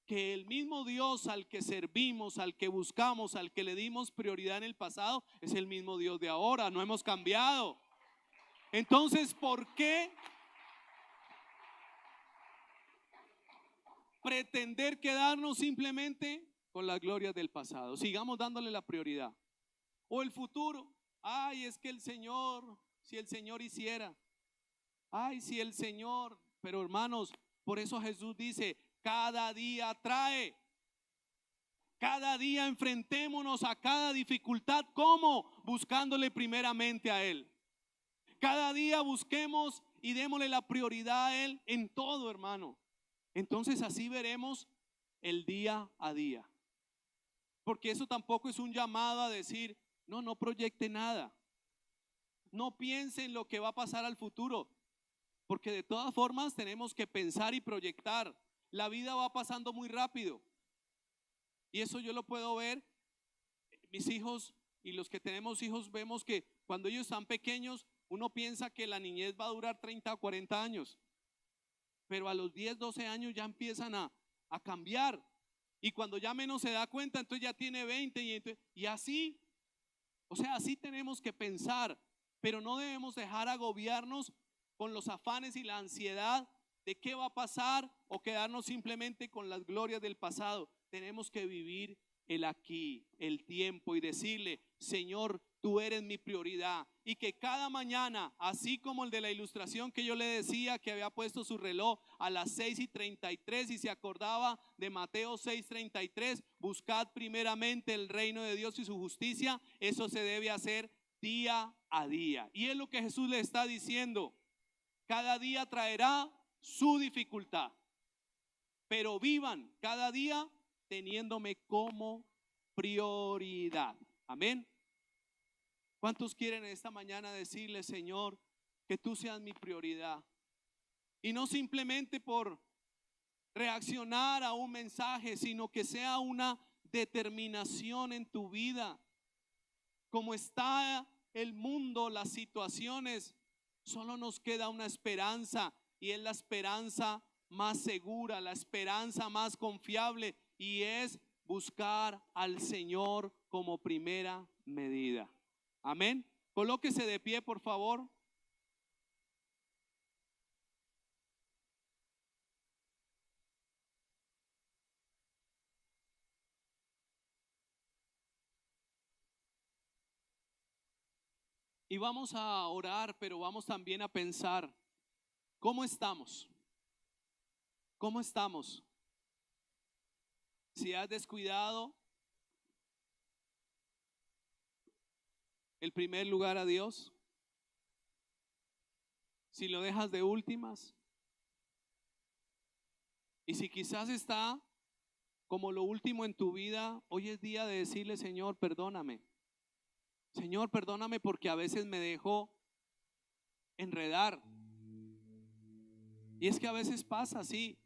que el mismo Dios al que servimos, al que buscamos, al que le dimos prioridad en el pasado, es el mismo Dios de ahora. No hemos cambiado. Entonces, ¿por qué pretender quedarnos simplemente con las glorias del pasado? Sigamos dándole la prioridad. O el futuro. Ay, es que el Señor, si el Señor hiciera. Ay, si el Señor. Pero hermanos, por eso Jesús dice, cada día trae. Cada día enfrentémonos a cada dificultad. ¿Cómo? Buscándole primeramente a Él. Cada día busquemos y démosle la prioridad a Él en todo, hermano. Entonces así veremos el día a día. Porque eso tampoco es un llamado a decir, no proyecte nada. No piense en lo que va a pasar al futuro. Porque de todas formas tenemos que pensar y proyectar. La vida va pasando muy rápido. Y eso yo lo puedo ver. Mis hijos y los que tenemos hijos vemos que cuando ellos están pequeños, uno piensa que la niñez va a durar 30 o 40 años. Pero a los 10, 12 años ya empiezan a cambiar. Y cuando ya menos se da cuenta, entonces ya tiene 20 y así. O sea, así tenemos que pensar. Pero no debemos dejar agobiarnos con los afanes y la ansiedad de qué va a pasar o quedarnos simplemente con las glorias del pasado. Tenemos que vivir el aquí, el tiempo y decirle: Señor, tú eres mi prioridad. Y que cada mañana, así como el de la ilustración que yo le decía, que había puesto su reloj a las 6:33 y se acordaba de Mateo 6:33, buscad primeramente el reino de Dios y su justicia. Eso se debe hacer día a día. Y es lo que Jesús le está diciendo: cada día traerá su dificultad, pero vivan cada día teniéndome como prioridad. Amén. ¿Cuántos quieren esta mañana decirle: Señor, que tú seas mi prioridad? Y no simplemente por reaccionar a un mensaje, sino que sea una determinación en tu vida. Como está el mundo, las situaciones, solo nos queda una esperanza, y es la esperanza más segura, la esperanza más confiable, y es buscar al Señor como primera medida. Amén. Colóquese de pie, por favor. Y vamos a orar, pero vamos también a pensar: ¿cómo estamos? ¿Cómo estamos? Si has descuidado el primer lugar a Dios, si lo dejas de últimas, y si quizás está como lo último en tu vida, hoy es día de decirle: Señor, perdóname. Señor, perdóname, porque a veces me dejo enredar. Y es que a veces pasa así.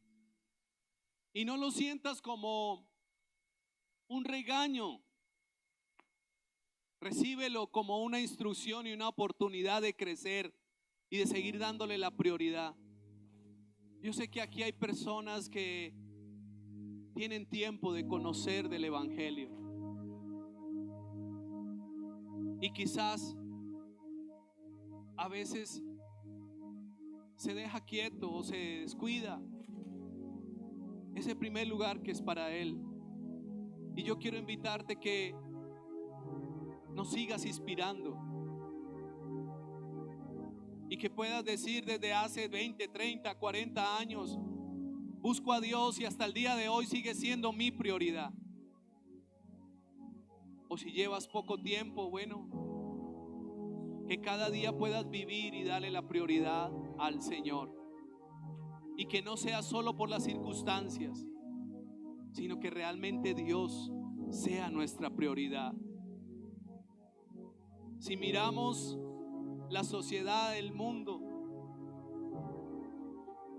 Y no lo sientas como un regaño. Recíbelo como una instrucción y una oportunidad de crecer y de seguir dándole la prioridad. Yo sé que aquí hay personas que tienen tiempo de conocer del Evangelio, y quizás a veces se deja quieto o se descuida ese primer lugar que es para Él. Y yo quiero invitarte que nos sigas inspirando y que puedas decir: desde hace 20, 30, 40 años busco a Dios y hasta el día de hoy sigue siendo mi prioridad. O si llevas poco tiempo, bueno, que cada día puedas vivir y darle la prioridad al Señor, y que no sea solo por las circunstancias, sino que realmente Dios sea nuestra prioridad. Si miramos la sociedad, el mundo,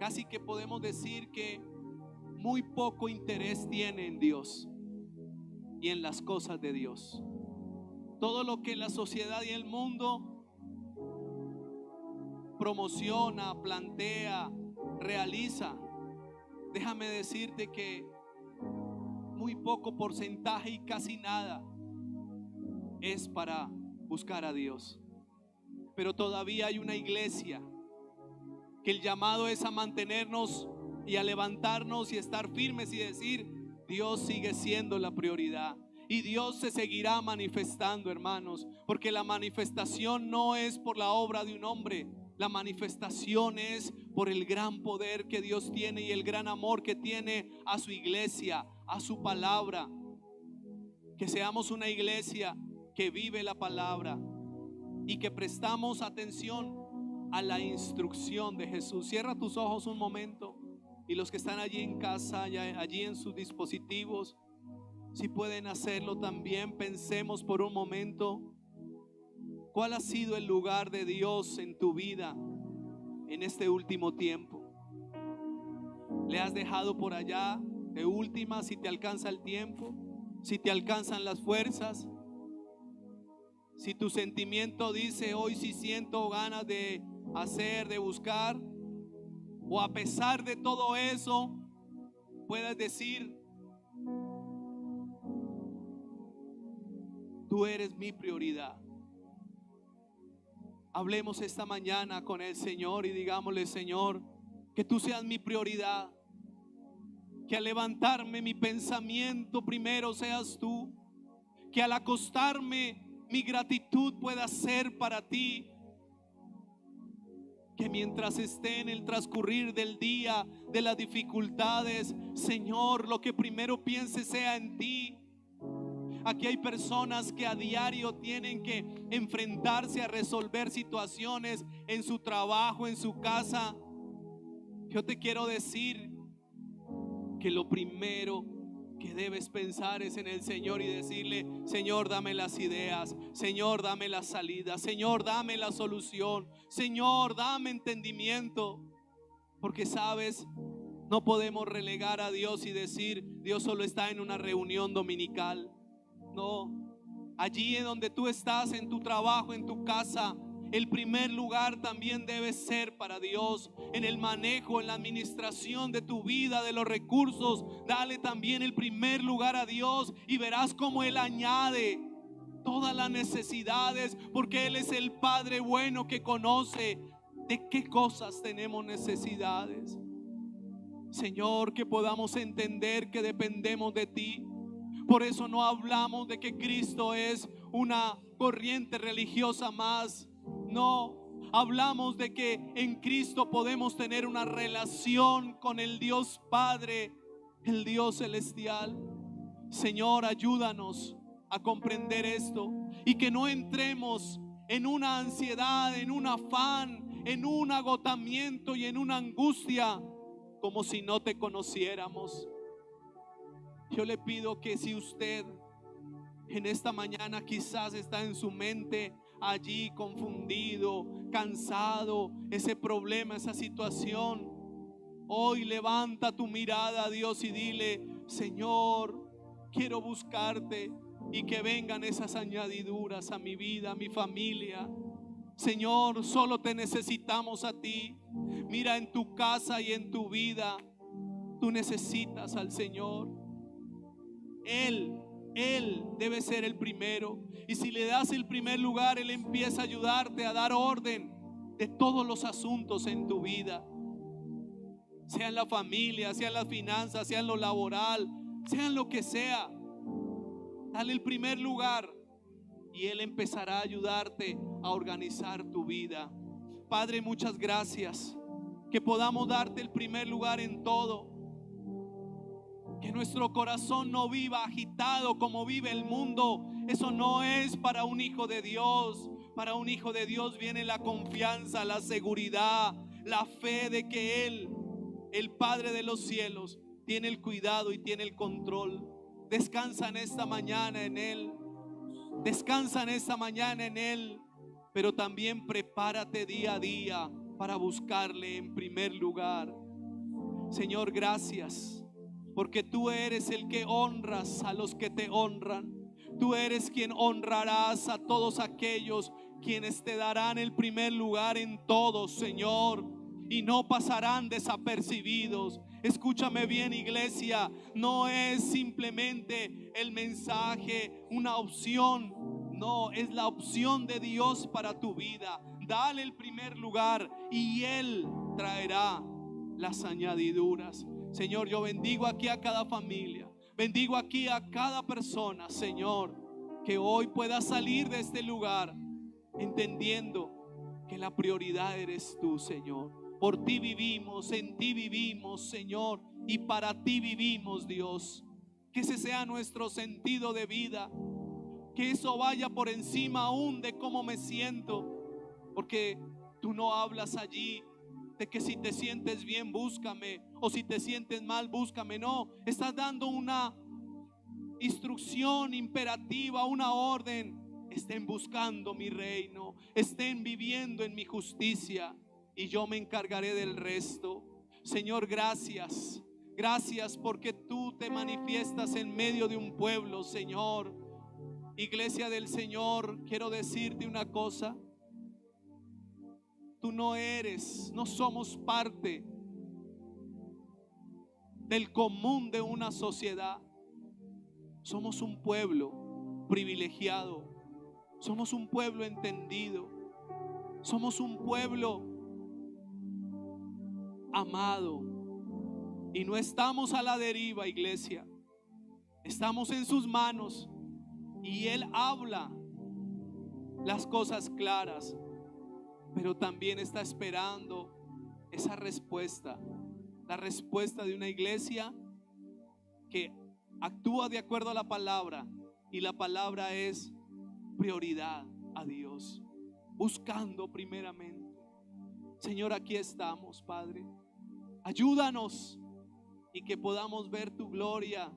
casi que podemos decir que muy poco interés tiene en Dios y en las cosas de Dios. Todo lo que la sociedad y el mundo promociona, plantea, realiza, déjame decirte que muy poco porcentaje y casi nada es para buscar a Dios. Pero todavía hay una iglesia que el llamado es a mantenernos y a levantarnos y estar firmes y decir: Dios sigue siendo la prioridad. Y Dios se seguirá manifestando, hermanos, porque la manifestación no es por la obra de un hombre. La manifestación es por el gran poder que Dios tiene y el gran amor que tiene a su iglesia, a su palabra. Que seamos una iglesia que vive la palabra y que prestamos atención a la instrucción de Jesús. Cierra tus ojos un momento, y los que están allí en casa, allí en sus dispositivos, si pueden hacerlo también. Pensemos por un momento: ¿cuál ha sido el lugar de Dios en tu vida en este último tiempo? ¿Le has dejado por allá de última, si te alcanza el tiempo, si te alcanzan las fuerzas? Si tu sentimiento dice: hoy sí siento ganas de hacer, de buscar, o a pesar de todo eso puedes decir: tú eres mi prioridad. Hablemos esta mañana con el Señor y digámosle: Señor, que tú seas mi prioridad. Que al levantarme mi pensamiento primero seas tú. Que al acostarme mi gratitud pueda ser para ti. Que mientras esté en el transcurrir del día, de las dificultades, Señor, lo que primero piense sea en ti. Aquí hay personas que a diario tienen que enfrentarse a resolver situaciones en su trabajo, en su casa. Yo te quiero decir que lo primero que debes pensar es en el Señor y decirle: Señor, dame las ideas, Señor, dame la salida, Señor, dame la solución, Señor, dame entendimiento. Porque sabes, no podemos relegar a Dios y decir: Dios solo está en una reunión dominical. No, allí en donde tú estás, en tu trabajo, en tu casa, el primer lugar también debe ser para Dios. En el manejo, en la administración de tu vida, de los recursos, dale también el primer lugar a Dios y verás cómo Él añade todas las necesidades, porque Él es el Padre bueno que conoce de qué cosas tenemos necesidades. Señor, que podamos entender que dependemos de ti. Por eso no hablamos de que Cristo es una corriente religiosa más. No, hablamos de que en Cristo podemos tener una relación con el Dios Padre, el Dios celestial. Señor, ayúdanos a comprender esto y que no entremos en una ansiedad, en un afán, en un agotamiento y en una angustia como si no te conociéramos. Yo le pido que si usted en esta mañana quizás está en su mente allí confundido, cansado, ese problema, esa situación, hoy levanta tu mirada a Dios y dile: Señor, quiero buscarte, y que vengan esas añadiduras a mi vida, a mi familia. Señor, solo te necesitamos a ti. Mira, en tu casa y en tu vida, tú necesitas al Señor. Él debe ser el primero. Y si le das el primer lugar, Él empieza a ayudarte a dar orden de todos los asuntos en tu vida. Sea en la familia, sea en las finanzas, sea en lo laboral, sea en lo que sea. Dale el primer lugar y Él empezará a ayudarte a organizar tu vida. Padre, muchas gracias. Que podamos darte el primer lugar en todo. Que nuestro corazón no viva agitado como vive el mundo. Eso no es para un hijo de Dios. Para un hijo de Dios viene la confianza, la seguridad, la fe de que Él, el Padre de los cielos, tiene el cuidado y tiene el control. Descansa en esta mañana en Él. Descansa en esta mañana en Él. Pero también prepárate día a día para buscarle en primer lugar. Señor, gracias. Porque tú eres el que honras a los que te honran. Tú eres quien honrarás a todos aquellos quienes te darán el primer lugar en todo, Señor. Y no pasarán desapercibidos. Escúchame bien, iglesia. No es simplemente el mensaje, una opción. No, es la opción de Dios para tu vida. Dale el primer lugar y Él traerá las añadiduras. Señor, yo bendigo aquí a cada familia, bendigo aquí a cada persona, Señor, que hoy pueda salir de este lugar entendiendo que la prioridad eres tú, Señor. Por ti vivimos, en ti vivimos, Señor, y para ti vivimos, Dios. Que ese sea nuestro sentido de vida, que eso vaya por encima aún de cómo me siento, porque tú no hablas allí de que si te sientes bien, búscame, o si te sientes mal, búscame. No, estás dando una instrucción imperativa, una orden. Estén buscando mi reino, estén viviendo en mi justicia, y yo me encargaré del resto. Señor, gracias. Gracias porque tú te manifiestas en medio de un pueblo, Señor. Iglesia del Señor, quiero decirte una cosa. Tú no somos parte del común de una sociedad. Somos un pueblo privilegiado. Somos un pueblo entendido. Somos un pueblo amado. Y no estamos a la deriva, iglesia. Estamos en sus manos y Él habla las cosas claras, pero también está esperando esa respuesta, la respuesta de una iglesia que actúa de acuerdo a la palabra, y la palabra es prioridad a Dios, buscando primeramente. Señor, aquí estamos, Padre. Ayúdanos y que podamos ver tu gloria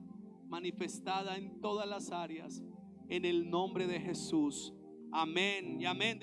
manifestada en todas las áreas, en el nombre de Jesús. Amén y amén.